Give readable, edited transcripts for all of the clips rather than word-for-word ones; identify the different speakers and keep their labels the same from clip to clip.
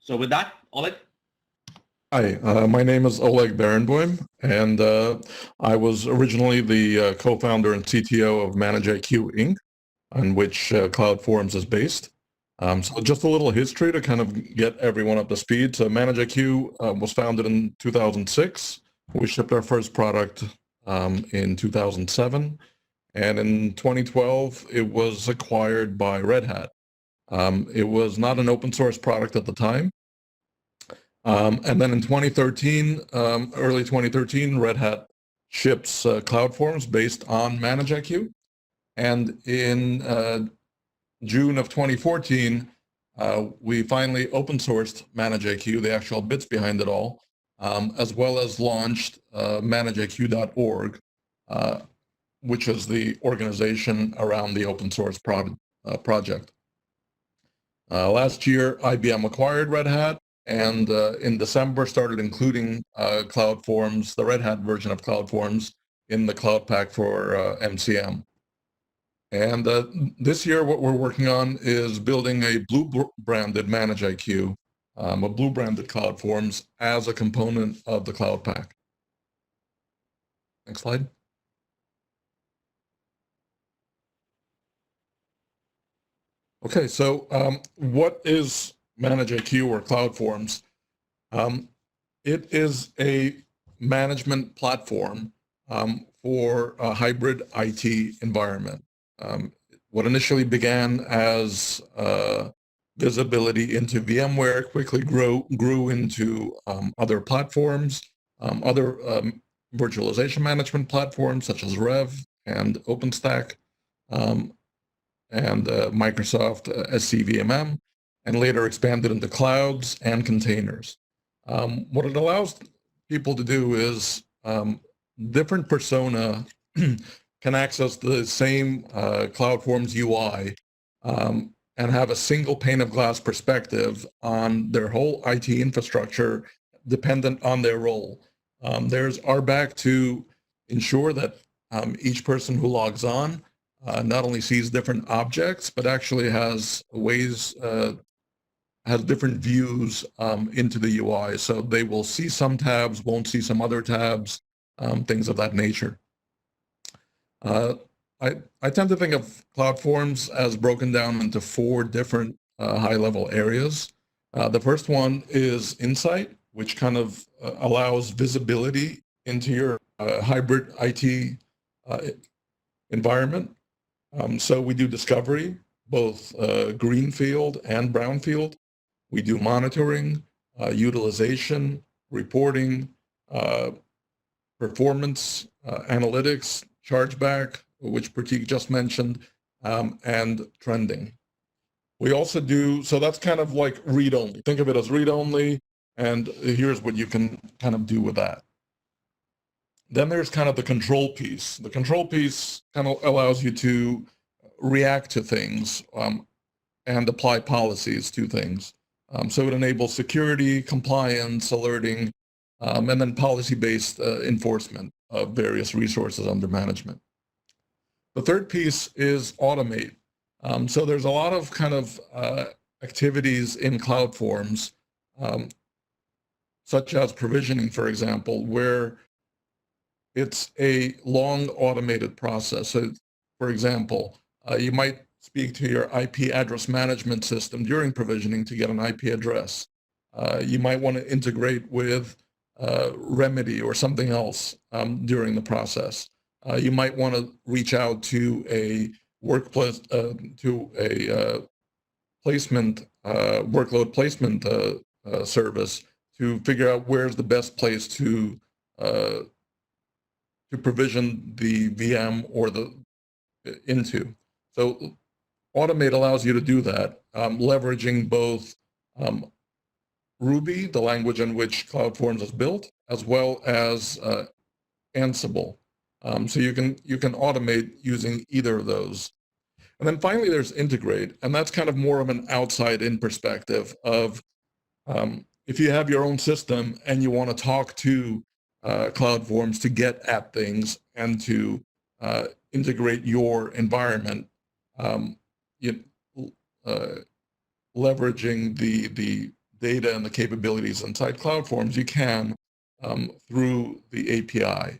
Speaker 1: So with that, Oleg?
Speaker 2: Hi, my name is Oleg Barenboim, and I was originally the co-founder and CTO of ManageIQ Inc., on which CloudForms is based. So just a little history to kind of get everyone up to speed. So ManageIQ was founded in 2006. We shipped our first product in 2007. And in 2012, it was acquired by Red Hat. It was not an open source product at the time. And then in 2013, early 2013, Red Hat ships CloudForms based on ManageIQ. And in June of 2014, we finally open sourced ManageIQ, the actual bits behind it all, as well as launched ManageIQ.org, which is the organization around the open source project. Last year, IBM acquired Red Hat, and in December started including CloudForms, the Red Hat version of CloudForms, in the Cloud Pak for MCM. And this year, what we're working on is building a blue-branded ManageIQ, a blue-branded CloudForms as a component of the Cloud Pak. Next slide. Okay, so what is ManageIQ or CloudForms? It is a management platform for a hybrid IT environment. What initially began as visibility into VMware quickly grew into other platforms, other virtualization management platforms such as Rev and OpenStack, and Microsoft SCVMM, and later expanded into clouds and containers. What it allows people to do is different persona can access the same CloudForms UI and have a single pane of glass perspective on their whole IT infrastructure dependent on their role. There's RBAC to ensure that each person who logs on not only sees different objects, but actually has ways, has different views into the UI. So they will see some tabs, won't see some other tabs, things of that nature. I tend to think of CloudForms as broken down into 4 different high-level areas. The first one is Insight, which kind of allows visibility into your hybrid IT environment. So we do discovery, both greenfield and brownfield. We do monitoring, utilization, reporting, performance, analytics, chargeback, which Pratik just mentioned, and trending. We also do, so that's kind of like read-only. Think of it as read-only, and here's what you can kind of do with that. Then there's kind of the control piece. The control piece kind of allows you to react to things and apply policies to things. So it enables security, compliance, alerting, and then policy-based enforcement of various resources under management. The third piece is automate. So there's a lot of kind of activities in CloudForms, such as provisioning, for example, where it's a long automated process. So, for example, you might speak to your IP address management system during provisioning to get an IP address. You might want to integrate with Remedy or something else during the process. You might want to reach out to a workplace, to a placement, workload placement service to figure out where's the best place to provision the VM or the into. So Automate allows you to do that, leveraging both Ruby, the language in which CloudForms is built, as well as Ansible. So you can automate using either of those. And then finally, there's integrate, and that's kind of more of an outside-in perspective of if you have your own system and you want to talk to CloudForms to get at things and to integrate your environment, leveraging the data and the capabilities inside CloudForms, you can through the API.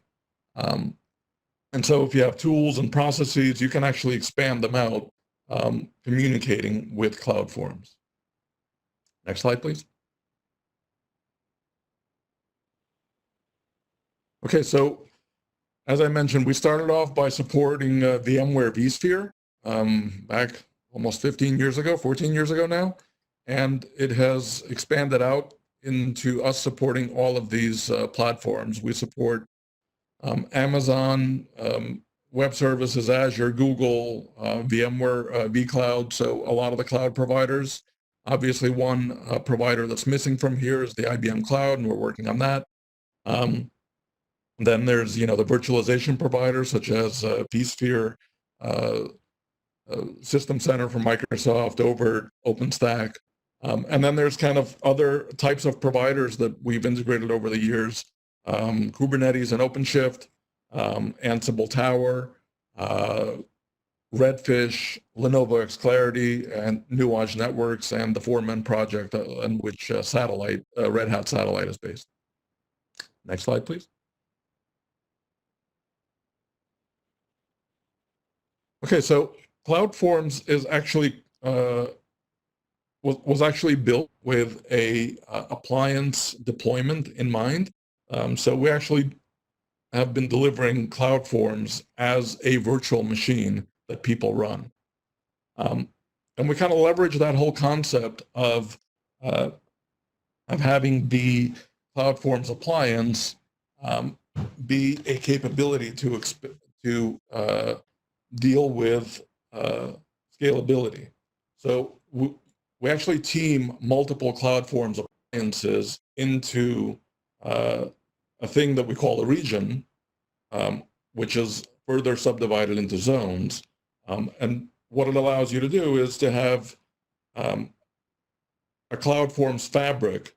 Speaker 2: And so if you have tools and processes, you can actually expand them out, communicating with CloudForms. Next slide, please. Okay, so as I mentioned, we started off by supporting VMware vSphere back almost 15 years ago, 14 years ago now, and it has expanded out into us supporting all of these platforms. We support Amazon, Web Services, Azure, Google, VMware, vCloud, so a lot of the cloud providers. Obviously, one provider that's missing from here is the IBM Cloud, and we're working on that. Then there's, the virtualization providers such as vSphere, System Center from Microsoft, over OpenStack. And then there's kind of other types of providers that we've integrated over the years. Kubernetes and OpenShift, Ansible Tower, Redfish, Lenovo xClarity, and Nuage Networks, and the Foreman project on which Red Hat Satellite is based. Next slide, please. Okay, so CloudForms is actually was actually built with a appliance deployment in mind. So we actually have been delivering CloudForms as a virtual machine that people run. And we kind of leverage that whole concept of having the CloudForms appliance be a capability to deal with scalability. So we actually team multiple CloudForms appliances into a thing that we call a region, which is further subdivided into zones. And what it allows you to do is to have a CloudForms fabric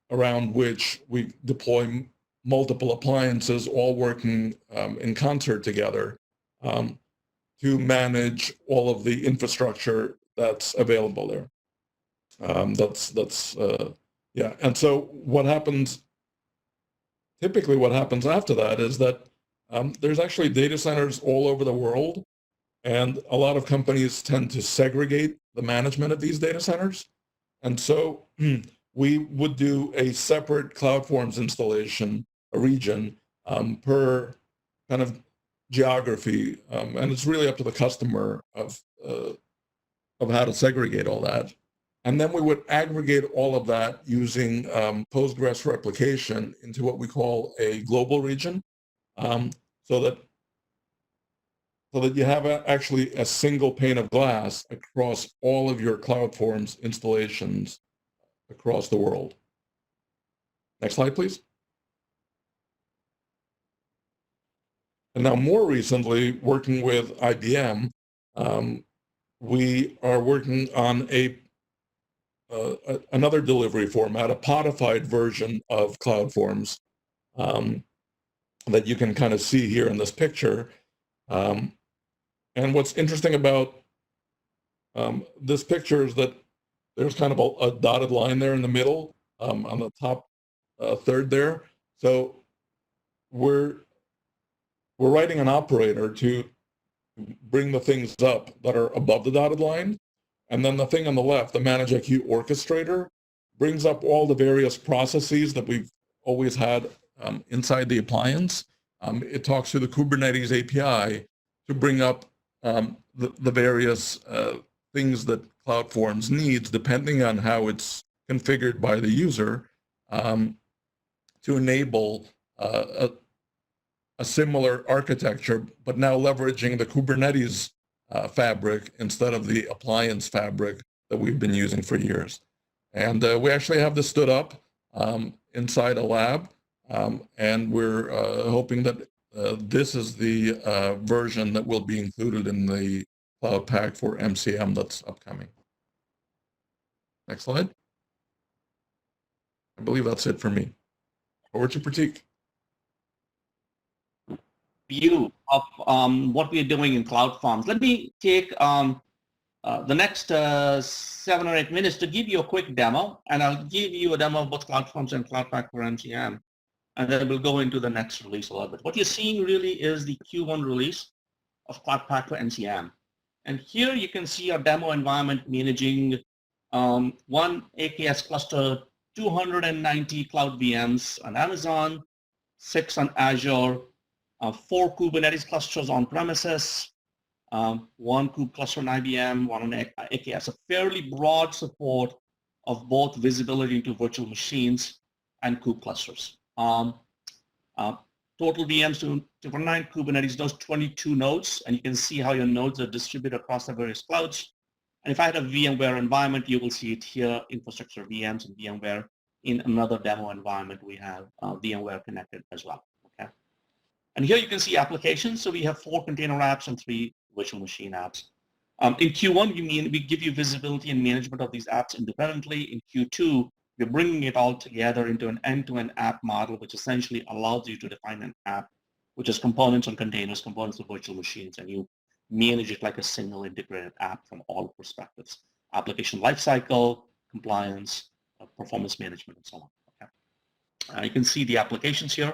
Speaker 2: around which we deploy multiple appliances all working in concert together to manage all of the infrastructure that's available there. Yeah. And so what happens, typically what happens after that is that there's actually data centers all over the world, and a lot of companies tend to segregate the management of these data centers. And so we would do a separate CloudForms installation, a region, per kind of geography, and it's really up to the customer of how to segregate all that. And then we would aggregate all of that using Postgres replication into what we call a global region, so that you have actually a single pane of glass across all of your CloudForms installations across the world. Next slide, please. And now more recently, working with IBM, we are working on another delivery format, a codified version of CloudForms that you can kind of see here in this picture. And what's interesting about this picture is that there's kind of a dotted line there in the middle on the top third there. So we're writing an operator to bring the things up that are above the dotted line. And then the thing on the left, the ManageIQ orchestrator, brings up all the various processes that we've always had inside the appliance. It talks to the Kubernetes API to bring up the various things that CloudForms needs, depending on how it's configured by the user, to enable a similar architecture, but now leveraging the Kubernetes fabric instead of the appliance fabric that we've been using for years. And we actually have this stood up inside a lab, and we're hoping that this is the version that will be included in the Cloud Pak for MCM that's upcoming. Next slide. I believe that's it for me. Over to Pratik.
Speaker 1: View of what we are doing in CloudForms. Let me take the next 7 or 8 minutes to give you a quick demo, and I'll give you a demo of both CloudForms and CloudPack for MCM, and then we'll go into the next release a little bit. What you're seeing really is the Q1 release of CloudPack for MCM. And here you can see our demo environment managing one AKS cluster, 290 cloud VMs on Amazon, 6 on Azure, 4 Kubernetes clusters on premises, 1 kube cluster on IBM, 1 on AKS. A fairly broad support of both visibility into virtual machines and kube clusters. Total VMs to 9 Kubernetes, those 22 nodes, and you can see how your nodes are distributed across the various clouds. And if I had a VMware environment, you will see it here, infrastructure VMs and VMware. In another demo environment, we have VMware connected as well. Okay. And here you can see applications. So we have 4 container apps and 3 virtual machine apps. In Q1, we give you visibility and management of these apps independently. In Q2, we're bringing it all together into an end-to-end app model, which essentially allows you to define an app, which is components on containers, components of virtual machines, and you manage it like a single integrated app from all perspectives: application lifecycle, compliance, performance management, and so on. Okay. You can see the applications here.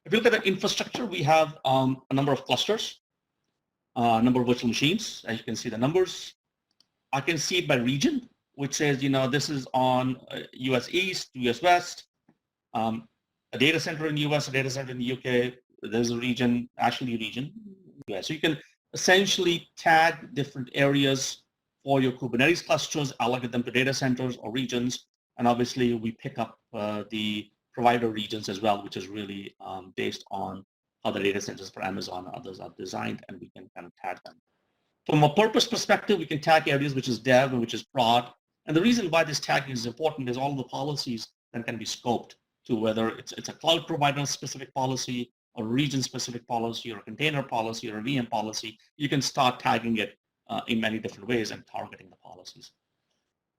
Speaker 1: If you look at the infrastructure, we have a number of clusters, a number of virtual machines. As you can see the numbers. I can see it by region, which says, this is on US East, US West, a data center in US, a data center in the UK. There's a region, actually region, US. So you can essentially tag different areas for your Kubernetes clusters, allocate them to data centers or regions, and obviously we pick up the provider regions as well, which is really based on how the data centers for Amazon and others are designed, and we can kind of tag them. From a purpose perspective, we can tag areas which is dev and which is prod. And the reason why this tagging is important is all the policies then can be scoped to whether it's a cloud provider specific policy, a region specific policy, or a container policy, or a VM policy. You can start tagging it in many different ways and targeting the policies.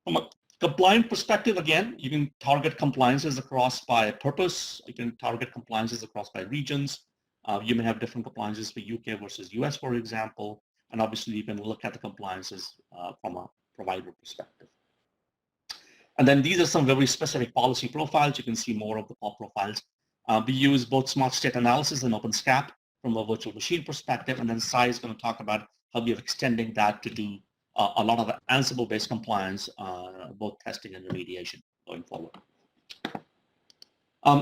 Speaker 1: From a compliant perspective, again, you can target compliances across by purpose. You can target compliances across by regions. You may have different compliances for UK versus US, for example. And obviously, you can look at the compliances from a provider perspective. And then these are some very specific policy profiles. You can see more of the POP profiles. We use both smart state analysis and OpenSCAP from a virtual machine perspective. And then Sai is going to talk about how we are extending that to do a lot of Ansible-based compliance, both testing and remediation going forward.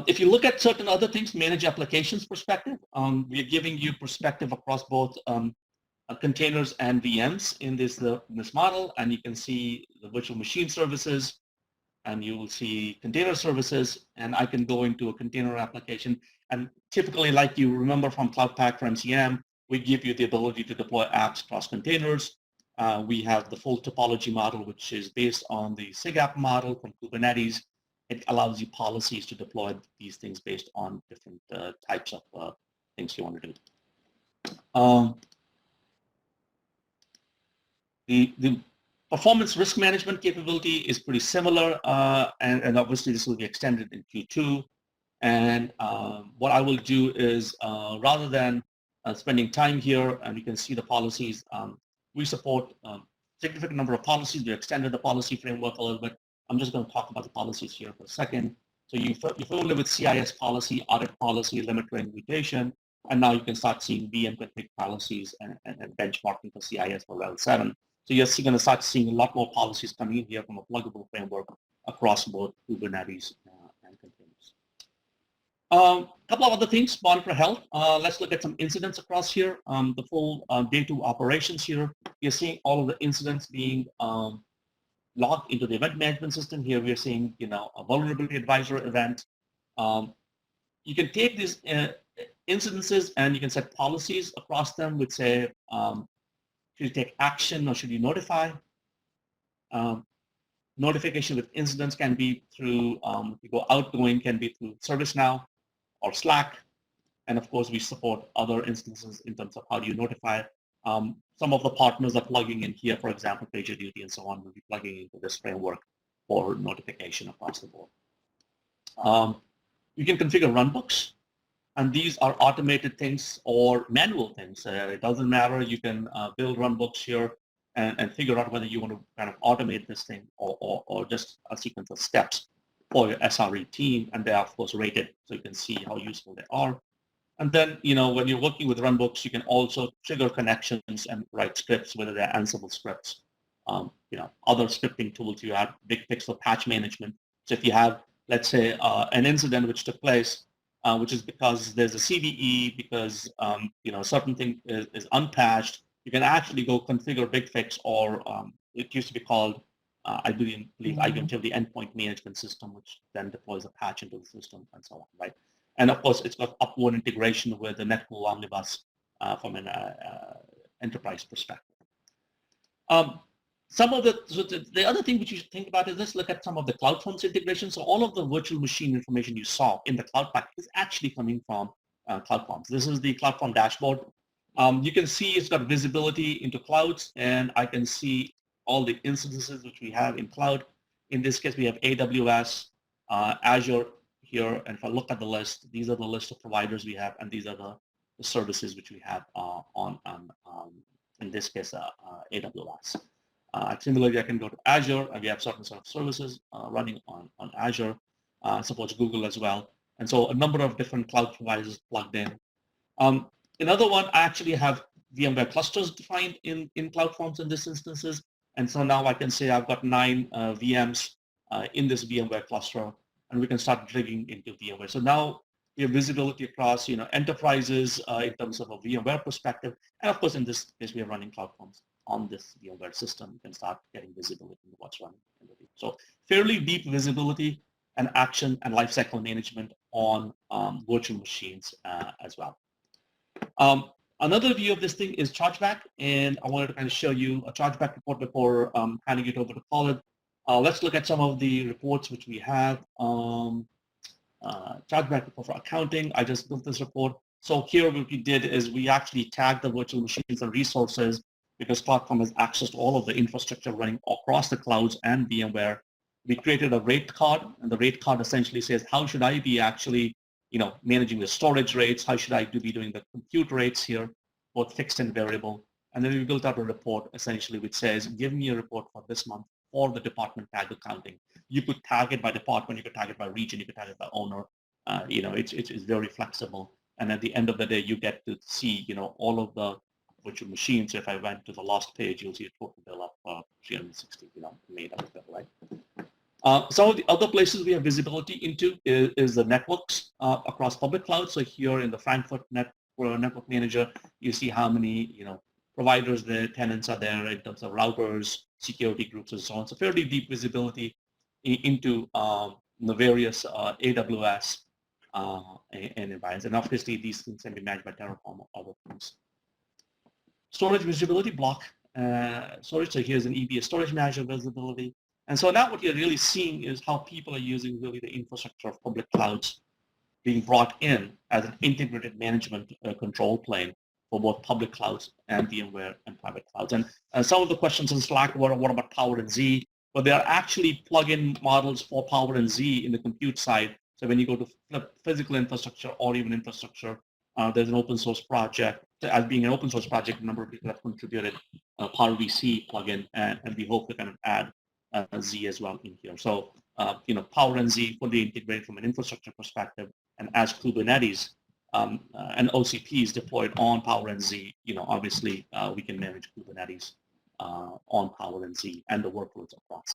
Speaker 1: If you look at certain other things, manage applications perspective, we are giving you perspective across both containers and VMs in this model, and you can see the virtual machine services, and you will see container services, and I can go into a container application. And typically, like you remember from CloudPack for MCM, we give you the ability to deploy apps across containers. We have the full topology model, which is based on the SIGAP model from Kubernetes. It allows you policies to deploy these things based on different types of things you want to do. The performance risk management capability is pretty similar, and obviously this will be extended in Q2. And what I will do is, rather than spending time here, and you can see the policies, we support a significant number of policies. We extended the policy framework a little bit. I'm just going to talk about the policies here for a second. So you're familiar with CIS policy, audit policy, limit range mutation, and now you can start seeing VM config policies and benchmarking for CIS for Level 7. So you're going to start seeing a lot more policies coming in here from a pluggable framework across both Kubernetes and containers. A couple of other things, monitor health. Let's look at some incidents across here. The full day 2 operations here. You're seeing all of the incidents being logged into the event management system. Here we're seeing, a vulnerability advisor event. You can take these incidences and you can set policies across them, which say, should you take action or should you notify? Notification with incidents can be through, if you go outgoing, can be through ServiceNow or Slack. And of course, we support other instances in terms of how do you notify. Some of the partners are plugging in here, for example, PagerDuty and so on, will be plugging into this framework for notification across the board. You can configure runbooks, and these are automated things or manual things. It doesn't matter. You can build runbooks here. and figure out whether you want to kind of automate this thing or just a sequence of steps for your SRE team, and they are of course rated so you can see how useful they are. And then, when you're working with runbooks, you can also trigger connections and write scripts, whether they're Ansible scripts, other scripting tools. You have BigFix for patch management. So if you have, let's say, an incident which took place, which is because there's a CVE, because a certain thing is unpatched, you can actually go configure BigFix, or it used to be called, I believe IBM the endpoint management system, which then deploys a patch into the system and so on, right? And of course, it's got upward integration with the Netpool Omnibus from an enterprise perspective. The other thing which you should think about is let's look at some of the CloudForms integration. So all of the virtual machine information you saw in the Cloud Pack is actually coming from CloudForms. This is the CloudForms dashboard. You can see it's got visibility into clouds, and I can see all the instances which we have in cloud. In this case, we have AWS, Azure here, and if I look at the list, these are the list of providers we have, and these are the services which we have in this case, AWS. Similarly, I can go to Azure, and we have certain sort of services running on Azure, supports Google as well. And so a number of different cloud providers plugged in. Another one, I actually have VMware clusters defined in CloudForms in these instances. And so now I can say I've got 9 VMs in this VMware cluster, and we can start digging into VMware. So now we have visibility across, enterprises in terms of a VMware perspective. And of course, in this case, we are running CloudForms on this VMware system. You can start getting visibility into what's running in the VM. So fairly deep visibility and action and lifecycle management on virtual machines as well. Another view of this thing is chargeback, and I wanted to kind of show you a chargeback report before handing it over to Colin. Let's look at some of the reports which we have. Chargeback report for accounting. I just built this report. So here what we did is we actually tagged the virtual machines and resources, because CloudForms has access to all of the infrastructure running across the clouds and VMware. We created a rate card, and the rate card essentially says, how should I be actually managing the storage rates? How should I be doing the compute rates here, both fixed and variable? And then we built out a report essentially which says, give me a report for this month for the department tag accounting. You could tag it by department, you could tag it by region, you could tag it by owner. It's very flexible. And at the end of the day, you get to see, all of the virtual machines. So if I went to the last page, you'll see a total bill of 360, made up of it, right? Some of the other places we have visibility into is the networks across public clouds. So here in the Frankfurt Network Manager, you see how many providers the tenants are there in terms of routers, security groups, and so on. So fairly deep visibility into the various AWS and environments. And obviously, these things can be managed by Terraform or other things. Storage visibility block storage. So here's an EBS storage manager visibility. And so now what you're really seeing is how people are using really the infrastructure of public clouds being brought in as an integrated management control plane for both public clouds and VMware and private clouds. And some of the questions in Slack were, what about Power and Z? But there are actually plug-in models for Power and Z in the compute side. So when you go to physical infrastructure or even infrastructure, there's an open source project. As being an open source project, a number of people have contributed Power VC plugin, and we hope to kind of add Z as well in here. So, Power and Z fully integrated from an infrastructure perspective, and as Kubernetes and OCP is deployed on Power and Z, obviously we can manage Kubernetes on Power and Z and the workloads across.